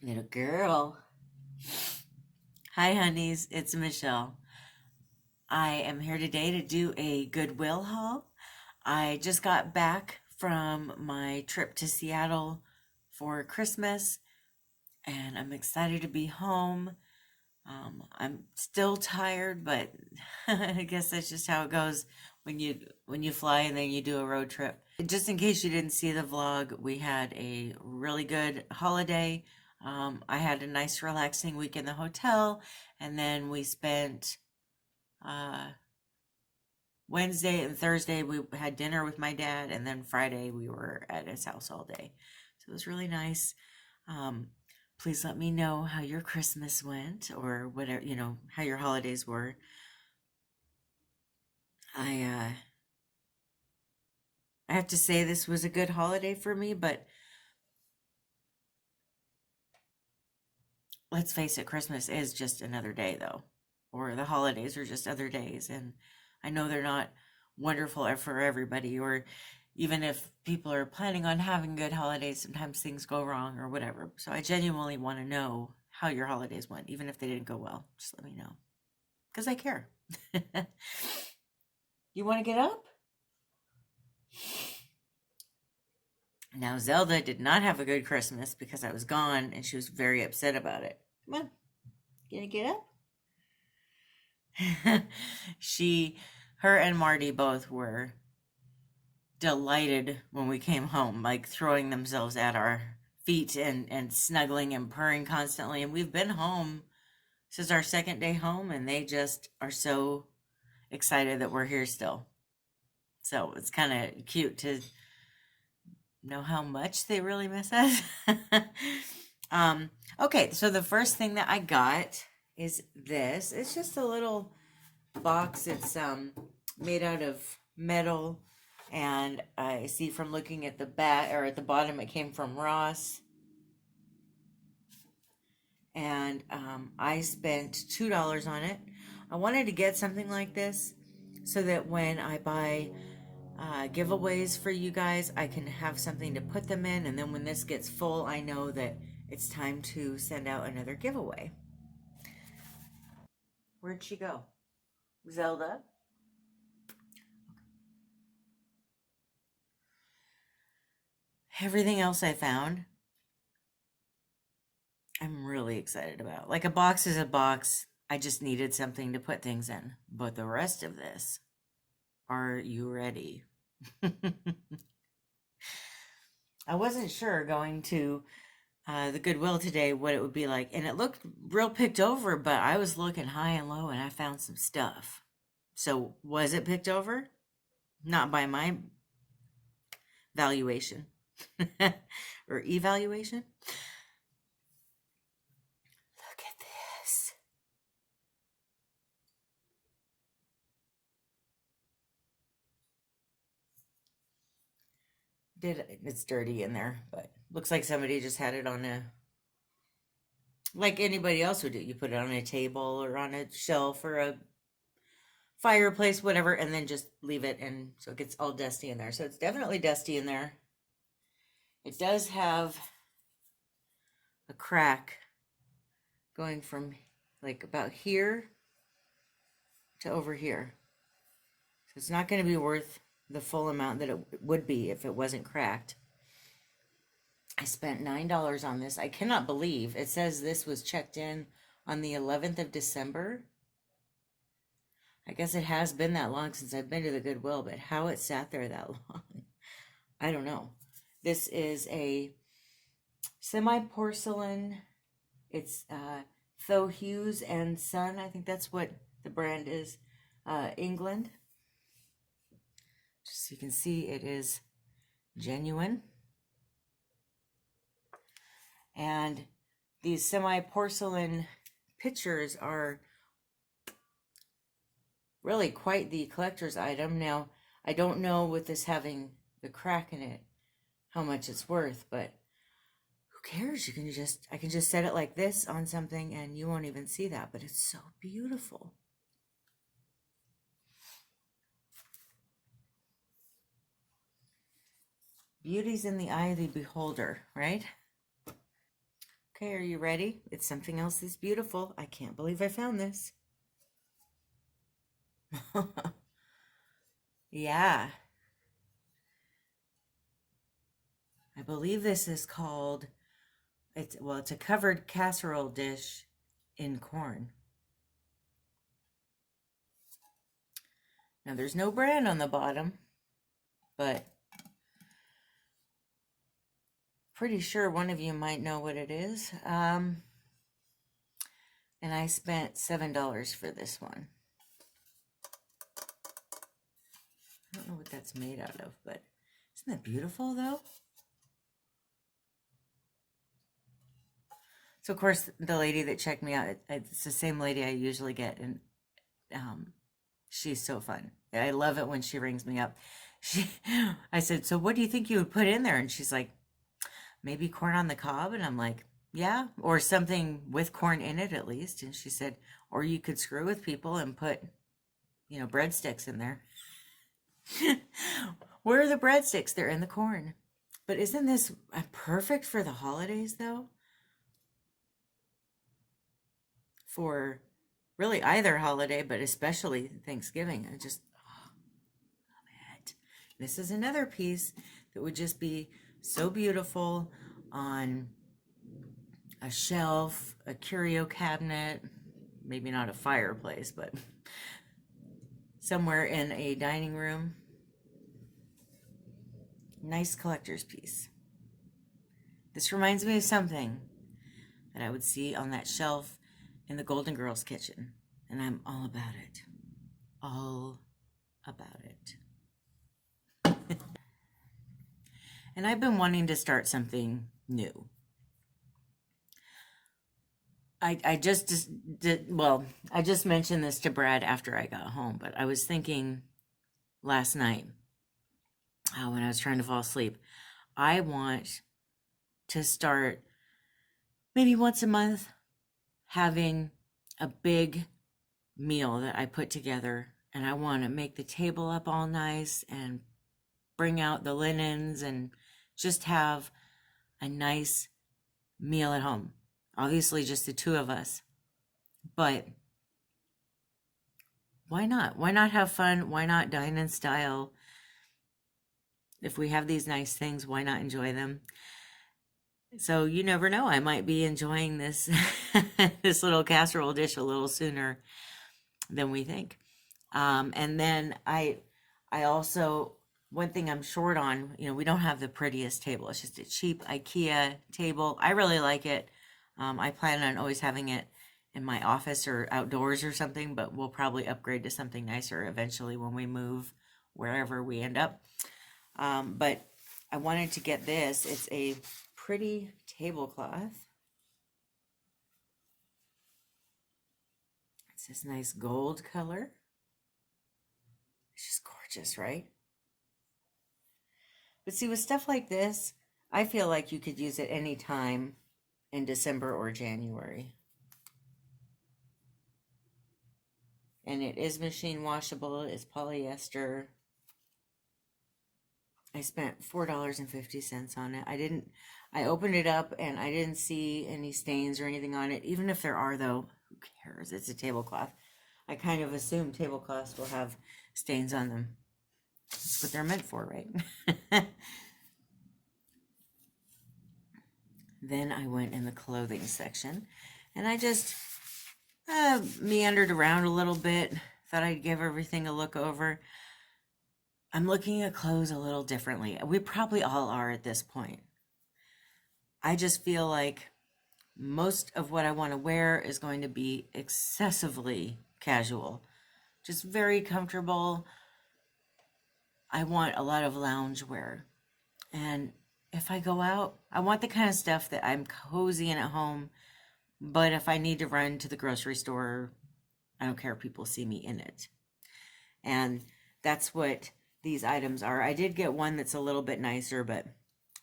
Little girl. Hi, honeys. It's Michelle. I am here today to do a Goodwill haul. I just got back from my trip to Seattle for Christmas, and I'm excited to be home. I'm still tired, but I guess that's just how it goes when you fly and then you do a road trip. Just in case you didn't see the vlog, we had a really good holiday. I had a nice relaxing week in the hotel, and then we spent uh, Wednesday and Thursday we had dinner with my dad, and then Friday we were at his house all day. So it was really nice. Um, Please let me know how your Christmas went, or whatever, how your holidays were. I I have to say this was a good holiday for me, but let's face it, Christmas is just another day though. Or the holidays are just other days, and I know they're not wonderful for everybody, or even if people are planning on having good holidays, sometimes things go wrong or whatever. So I genuinely want to know how your holidays went, even if they didn't go well. Just let me know, because I care. You want to get up? Now, Zelda did not have a good Christmas because I was gone, and she was very upset about it. Come on, gonna get up? Her and Marty both were delighted when we came home, like throwing themselves at our feet and snuggling and purring constantly. And we've been home since our second day home, and they just are so excited that we're here still. So it's kind of cute to know how much they really miss us. Okay, so the first thing that I got is this. It's just a little box. It's made out of metal, and I see from looking at the back or at the bottom, it came from Ross. And I spent $2 on it. I wanted to get something like this so that when I buy giveaways for you guys, I can have something to put them in, and then when this gets full, I know that it's time to send out another giveaway. Where'd she go? Zelda? Everything else I found, I'm really excited about. Like, a box is a box. I just needed something to put things in. But the rest of this, are you ready? I wasn't sure going to the Goodwill today what it would be like, and it looked real picked over, but I was looking high and low and I found some stuff. So was it picked over? Not by my valuation or evaluation. Look at this. It's dirty in there, but looks like somebody just had it on like anybody else would do. You put it on a table or on a shelf or a fireplace, whatever, and then just leave it, and so it gets all dusty in there. So it's definitely dusty in there. It does have a crack going from like about here to over here. So it's not going to be worth the full amount that it would be if it wasn't cracked. I spent $9 on this. I cannot believe it says this was checked in on the 11th of December. I guess it has been that long since I've been to the Goodwill, but how it sat there that long, I don't know. This is a semi-porcelain. It's Tho Hughes and Son. I think that's what the brand is. England. Just so you can see, it is genuine. And these semi-porcelain pitchers are really quite the collector's item. Now, I don't know with this having the crack in it how much it's worth, but who cares? I can just set it like this on something and you won't even see that, but it's so beautiful. Beauty's in the eye of the beholder, right? Okay, are you ready? It's something else that's beautiful. I can't believe I found this. Yeah, I believe this is called, it's a covered casserole dish in corn. Now there's no brand on the bottom, but pretty sure one of you might know what it is. And I spent $7 for this one. I don't know what that's made out of, but isn't that beautiful though? So of course, the lady that checked me out, it's the same lady I usually get, and she's so fun. I love it when she rings me up. I said, so what do you think you would put in there? And she's like, maybe corn on the cob. And I'm like, yeah, or something with corn in it at least. And she said, or you could screw with people and put, breadsticks in there. Where are the breadsticks? They're in the corn. But isn't this perfect for the holidays though? For really either holiday, but especially Thanksgiving. I just love it. This is another piece that would just be so beautiful on a shelf, a curio cabinet, maybe not a fireplace, but somewhere in a dining room. Nice collector's piece. This reminds me of something that I would see on that shelf in the Golden Girls kitchen, and I'm all about it. All about it. And I've been wanting to start something new. I just mentioned this to Brad after I got home, but I was thinking last night when I was trying to fall asleep, I want to start maybe once a month having a big meal that I put together, and I want to make the table up all nice and bring out the linens and just have a nice meal at home. Obviously just the two of us, but why not? Why not have fun? Why not dine in style? If we have these nice things, why not enjoy them? So you never know, I might be enjoying this this little casserole dish a little sooner than we think. And then I also, one thing I'm short on, we don't have the prettiest table. It's just a cheap IKEA table. I really like it. I plan on always having it in my office or outdoors or something, but we'll probably upgrade to something nicer eventually when we move wherever we end up. But I wanted to get this. It's a pretty tablecloth. It's this nice gold color. It's just gorgeous, right? But see, with stuff like this, I feel like you could use it any time in December or January. And it is machine washable. It's polyester. I spent $4.50 on it. I opened it up and I didn't see any stains or anything on it. Even if there are though, who cares? It's a tablecloth. I kind of assume tablecloths will have stains on them. That's what they're meant for, right? Then I went in the clothing section and I just meandered around a little bit. Thought I'd give everything a look over. I'm looking at clothes a little differently. We probably all are at this point. I just feel like most of what I want to wear is going to be excessively casual, just very comfortable. I want a lot of lounge wear. And if I go out, I want the kind of stuff that I'm cozy in at home, but if I need to run to the grocery store, I don't care if people see me in it. And that's what these items are. I did get one that's a little bit nicer, but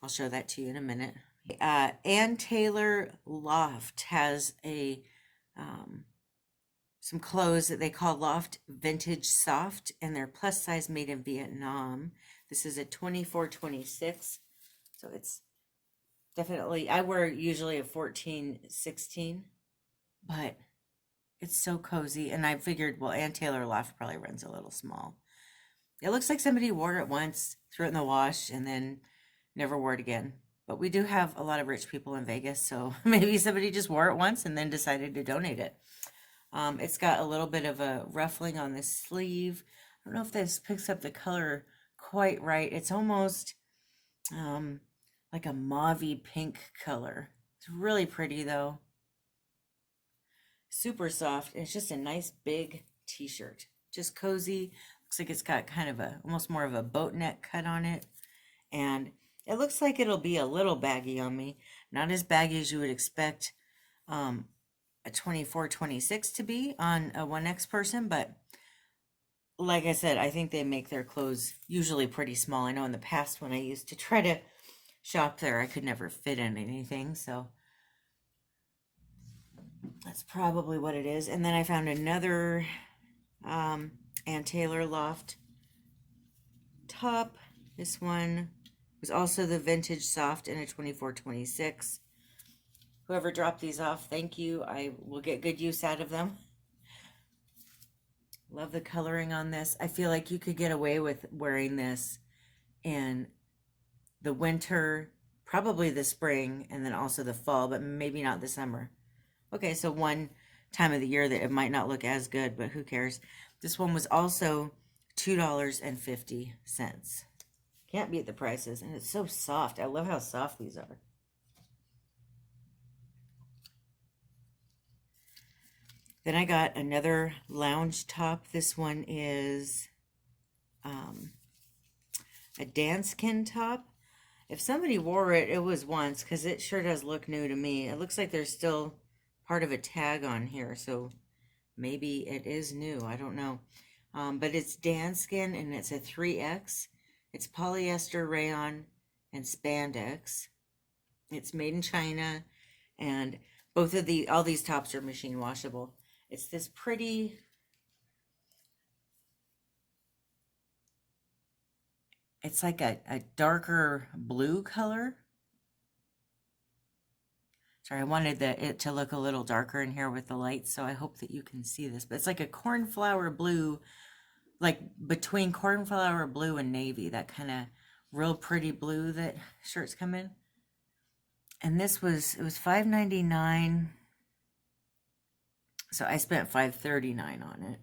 I'll show that to you in a minute. Ann Taylor Loft has some clothes that they call Loft Vintage Soft, and they're plus size, made in Vietnam. This is a 24-26, so it's Definitely, I wear usually a 14, 16, but it's so cozy. And I figured, well, Ann Taylor Loft probably runs a little small. It looks like somebody wore it once, threw it in the wash, and then never wore it again. But we do have a lot of rich people in Vegas, so maybe somebody just wore it once and then decided to donate it. It's got a little bit of a ruffling on the sleeve. I don't know if this picks up the color quite right. It's almost like a mauvey pink color. It's really pretty though. Super soft. It's just a nice big t-shirt. Just cozy. Looks like it's got kind of a almost more of a boat neck cut on it. And it looks like it'll be a little baggy on me. Not as baggy as you would expect a 24, 26 to be on a 1X person, but like I said, I think they make their clothes usually pretty small. I know in the past when I used to try to shop there, I could never fit in anything, so that's probably what it is. And then I found another Ann Taylor Loft top. This one was also the vintage soft in a 24, 26. Whoever dropped these off, thank you. I will get good use out of them. Love the coloring on this. I feel like you could get away with wearing this in the winter, probably the spring, and then also the fall, but maybe not the summer. Okay, so one time of the year that it might not look as good, but who cares? This one was also $2.50. Can't beat the prices, and it's so soft. I love how soft these are. Then I got another lounge top. This one is a danskin top. If somebody wore it, it was once, because it sure does look new to me. It looks like there's still part of a tag on here, so maybe it is new. I don't know. But it's danskin, and it's a 3X. It's polyester, rayon, and spandex. It's made in China, and all these tops are machine washable. It's this pretty, it's like a darker blue color. Sorry, I wanted it to look a little darker in here with the lights, so I hope that you can see this. But it's like a cornflower blue, like between cornflower blue and navy, that kind of real pretty blue that shirts come in. And it was $5.99. So I spent $5.39 on it.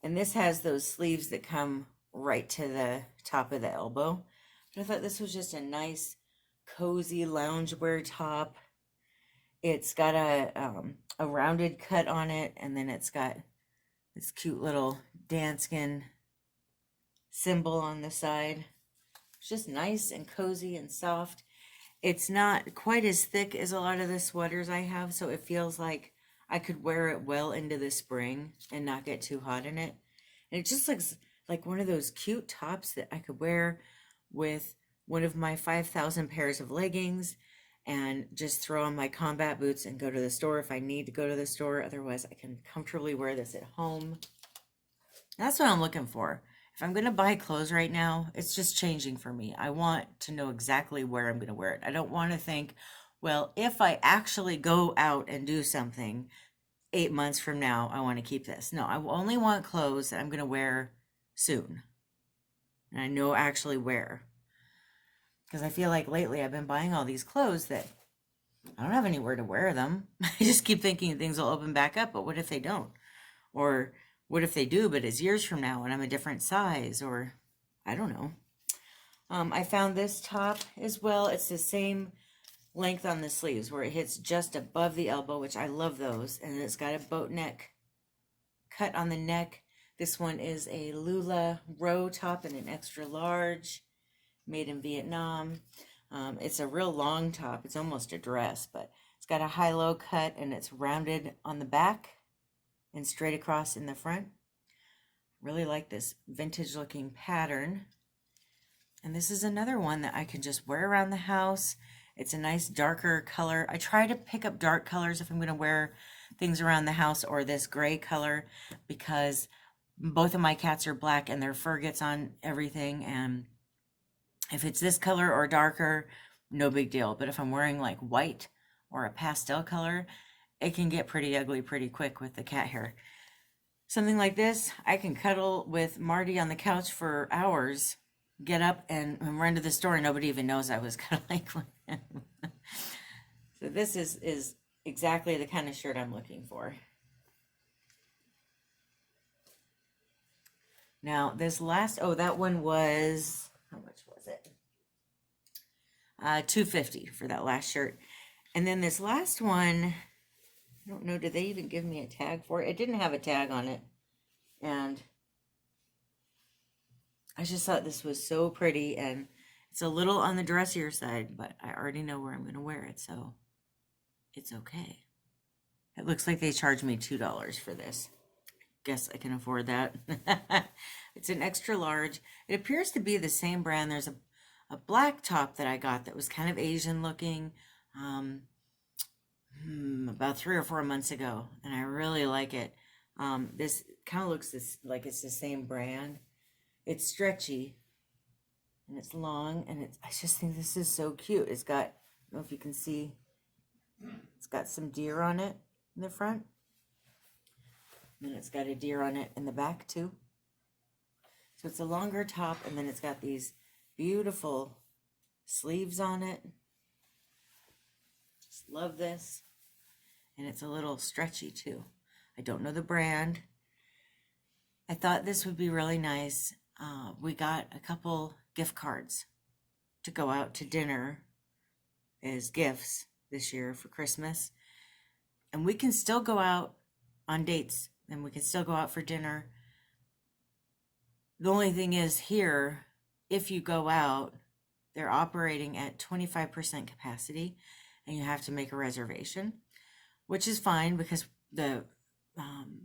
And this has those sleeves that come right to the top of the elbow. But I thought this was just a nice, cozy loungewear top. It's got a rounded cut on it, and then it's got this cute little danskin symbol on the side. It's just nice and cozy and soft. It's not quite as thick as a lot of the sweaters I have, so it feels like I could wear it well into the spring and not get too hot in it. And it just looks like one of those cute tops that I could wear with one of my 5,000 pairs of leggings and just throw on my combat boots and go to the store if I need to go to the store. Otherwise, I can comfortably wear this at home. That's what I'm looking for. If I'm going to buy clothes right now, it's just changing for me. I want to know exactly where I'm going to wear it. I don't want to think, well, if I actually go out and do something 8 months from now, I want to keep this. No, I only want clothes that I'm going to wear soon. And I know actually where. Because I feel like lately I've been buying all these clothes that I don't have anywhere to wear them. I just keep thinking things will open back up, but what if they don't? Or what if they do, but it's years from now and I'm a different size? Or I don't know. I found this top as well. It's the same length on the sleeves where it hits just above the elbow, which I love those. And it's got a boat neck cut on the neck. This one is a Lula row top in an extra large, made in Vietnam. It's a real long top. It's almost a dress, but it's got a high-low cut and it's rounded on the back and straight across in the front. Really like this vintage looking pattern. And this is another one that I can just wear around the house. It's a nice darker color. I try to pick up dark colors if I'm going to wear things around the house, or this gray color, because both of my cats are black and their fur gets on everything. And if it's this color or darker, no big deal. But if I'm wearing like white or a pastel color, it can get pretty ugly pretty quick with the cat hair. Something like this, I can cuddle with Marty on the couch for hours, get up and run to the store, and nobody even knows I was cuddling with him. So this is exactly the kind of shirt I'm looking for. Now this last, that one was, how much was it? $2.50 for that last shirt. And then this last one, I don't know, did they even give me a tag for it? It didn't have a tag on it. And I just thought this was so pretty, and it's a little on the dressier side, but I already know where I'm going to wear it, so it's okay. It looks like they charged me $2 for this. Guess I can afford that. It's an extra large. It appears to be the same brand. There's a black top that I got that was kind of Asian looking about 3 or 4 months ago, and I really like it. This kind of looks like it's the same brand. It's stretchy and it's long, and I just think this is so cute. It's got, I don't know if you can see, it's got some deer on it in the front. And it's got a deer on it in the back too. So it's a longer top, and then it's got these beautiful sleeves on it. Just love this. And it's a little stretchy too. I don't know the brand. I thought this would be really nice. We got a couple gift cards to go out to dinner as gifts this year for Christmas. And we can still go out on dates, and we can still go out for dinner. The only thing is here, if you go out, they're operating at 25% capacity, and you have to make a reservation, which is fine because the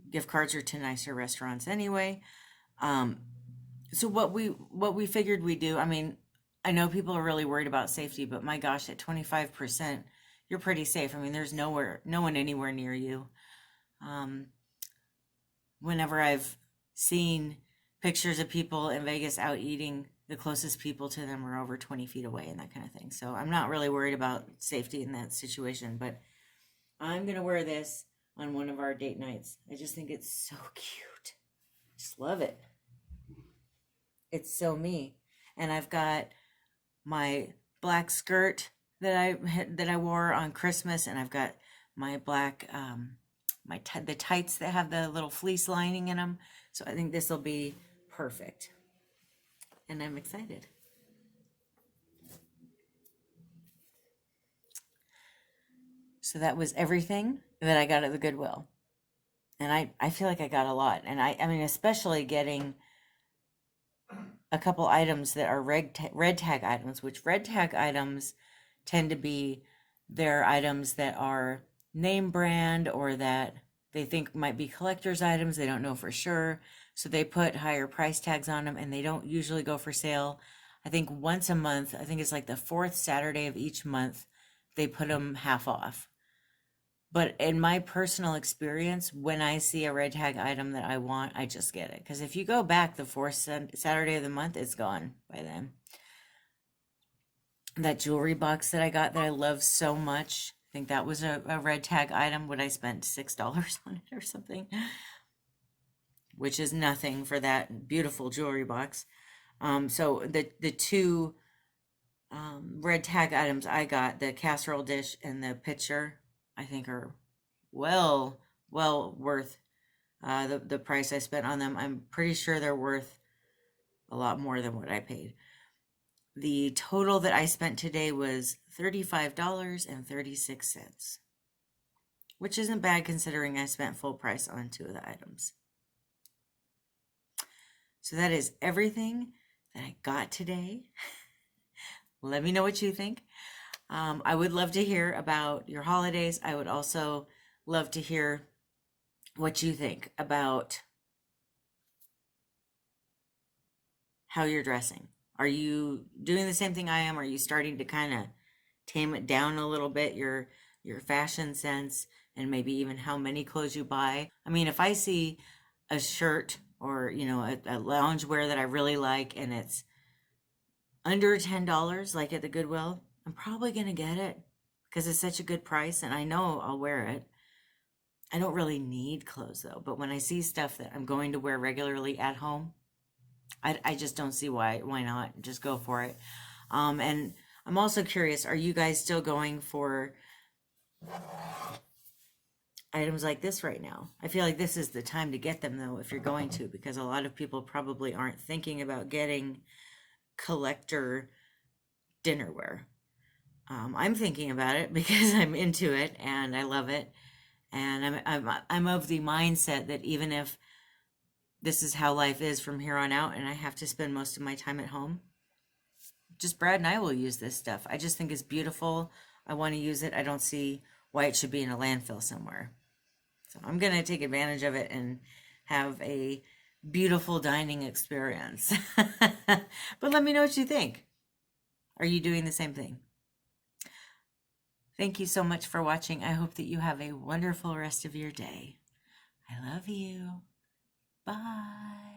gift cards are to nicer restaurants anyway. So what we figured we'd do, I mean, I know people are really worried about safety, but my gosh, at 25%, you're pretty safe. I mean, there's no one anywhere near you. Whenever I've seen pictures of people in Vegas out eating, the closest people to them are over 20 feet away and that kind of thing. So I'm not really worried about safety in that situation, but I'm going to wear this on one of our date nights. I just think it's so cute. Just love it. It's so me. And I've got my black skirt that I wore on Christmas, and I've got my black the tights that have the little fleece lining in them. So I think this will be perfect. And I'm excited. So that was everything that I got at the Goodwill. And I feel like I got a lot. And I mean, especially getting a couple items that are red tag items, which red tag items tend to be their items that are name brand or that they think might be collector's items. They don't know for sure. So they put higher price tags on them, and they don't usually go for sale. I think once a month, I think it's like the 4th Saturday of each month, they put them half off. But in my personal experience, when I see a red tag item that I want, I just get it. Because if you go back the 4th Saturday of the month, it's gone by then. That jewelry box that I got that I love so much, I think that was a red tag item. Would I spend $6 on it or something? Which is nothing for that beautiful jewelry box. So the two red tag items I got, the casserole dish and the pitcher, I think are well worth the price I spent on them. I'm pretty sure they're worth a lot more than what I paid. The total that I spent today was $35.36, which isn't bad considering I spent full price on 2 of the items. So that is everything that I got today. Let me know what you think. I would love to hear about your holidays. I would also love to hear what you think about how you're dressing. Are you doing the same thing I am? Are you starting to kind of tame it down a little bit, your fashion sense, and maybe even how many clothes you buy? I mean, if I see a shirt or, a loungewear that I really like and it's under $10, like at the Goodwill, I'm probably going to get it because it's such a good price and I know I'll wear it. I don't really need clothes though, but when I see stuff that I'm going to wear regularly at home, I just don't see why not just go for it. And I'm also curious, are you guys still going for items like this right now? I feel like this is the time to get them though, if you're going to, because a lot of people probably aren't thinking about getting collector dinnerware. I'm thinking about it because I'm into it and I love it. And I'm of the mindset that even if this is how life is from here on out and I have to spend most of my time at home, just Brad and I will use this stuff. I just think it's beautiful. I want to use it. I don't see why it should be in a landfill somewhere. So I'm going to take advantage of it and have a beautiful dining experience. But let me know what you think. Are you doing the same thing? Thank you so much for watching. I hope that you have a wonderful rest of your day. I love you. Bye.